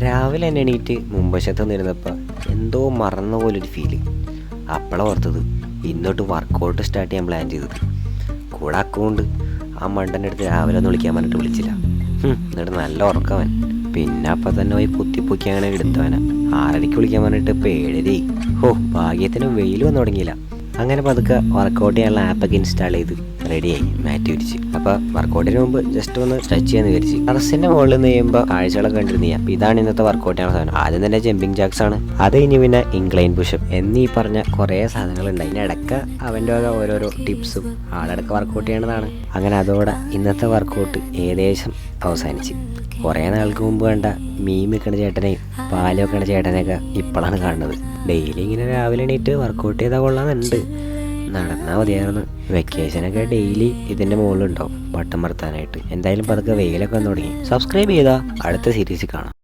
രാവിലെ തന്നെ എണീറ്റ് മുമ്പശത്ത് നിന്നിരുന്നപ്പോൾ എന്തോ മറന്ന പോലൊരു ഫീല്. അപ്പോഴാണ് ഓർത്തത് ഇന്നോട്ട് വർക്കൗട്ട് സ്റ്റാർട്ട് ചെയ്യാൻ പ്ലാൻ ചെയ്തത്. കൂടെ അക്കൗണ്ട് ആ മണ്ടൻ്റെ അടുത്ത് രാവിലെ ഒന്ന് വിളിക്കാൻ പറഞ്ഞിട്ട് വിളിച്ചില്ല. എന്നിട്ട് നല്ല ഉറക്കവൻ. പിന്നെ അപ്പം തന്നെ പോയി പൊത്തിപ്പൊക്കി അങ്ങനെ എടുത്തവനാ. 6:30 വിളിക്കാൻ പറഞ്ഞിട്ട് ഇപ്പോൾ 7:30. ഭാഗ്യത്തിന് വെയിൽ വന്നു തുടങ്ങിയില്ല. അങ്ങനെ പതുക്കെ വർക്കൗട്ട് ചെയ്യാനുള്ള ആപ്പൊക്കെ ഇൻസ്റ്റാൾ ചെയ്ത് റെഡിയായി മാറ്റി വിരിച്ച്. അപ്പോൾ വർക്കൗട്ടിന് മുമ്പ് ജസ്റ്റ് ഒന്ന് സ്ട്രെച്ച് ചെയ്യാന്ന് വിചാരിച്ച് ടെറസിൻ്റെ മുകളിൽ നിന്ന് ചെയ്യുമ്പോൾ കാഴ്ചകളൊക്കെ കണ്ടിരുന്ന. അപ്പോൾ ഇതാണ് ഇന്നത്തെ വർക്കൗട്ട് ചെയ്യാനുള്ള സാധനം. ആദ്യം തന്നെ ജമ്പിങ് ജാക്സ് ആണ്. അത് കഴിഞ്ഞ് പിന്നെ ഇൻക്ലൈൻ പുഷപ്പ് എന്നീ പറഞ്ഞ കുറേ സാധനങ്ങളുണ്ട്. അതിനിടയ്ക്ക് അവൻ്റെ വക ഓരോരോ ടിപ്സും ആളിടക്ക് വർക്കൗട്ട് ചെയ്യേണ്ടതാണ്. അങ്ങനെ അതോടെ ഇന്നത്തെ വർക്കൗട്ട് ഏകദേശം അവസാനിച്ച്. കുറേ നാൾക്ക് മുമ്പ് കണ്ട മീൻ വെക്കണ ചേട്ടനെയും പാല് വെക്കണ ചേട്ടനെയൊക്കെ ഇപ്പോഴാണ് കാണുന്നത്. ഡെയിലി ഇങ്ങനെ രാവിലെ എണീറ്റ് വർക്കൗട്ട് ചെയ്താൽ കൊള്ളാമെന്നുണ്ട്. നടന്നാൽ മതിയായിരുന്നു. വെക്കേഷനൊക്കെ ഡെയിലി ഇതിൻ്റെ മുകളിലുണ്ടാവും ബട്ടൺ മർത്താനായിട്ട്. എന്തായാലും പതുക്കെ വെയിലൊക്കെ വന്നു തുടങ്ങി. സബ്സ്ക്രൈബ് ചെയ്താൽ അടുത്ത സീരീസിൽ കാണാം.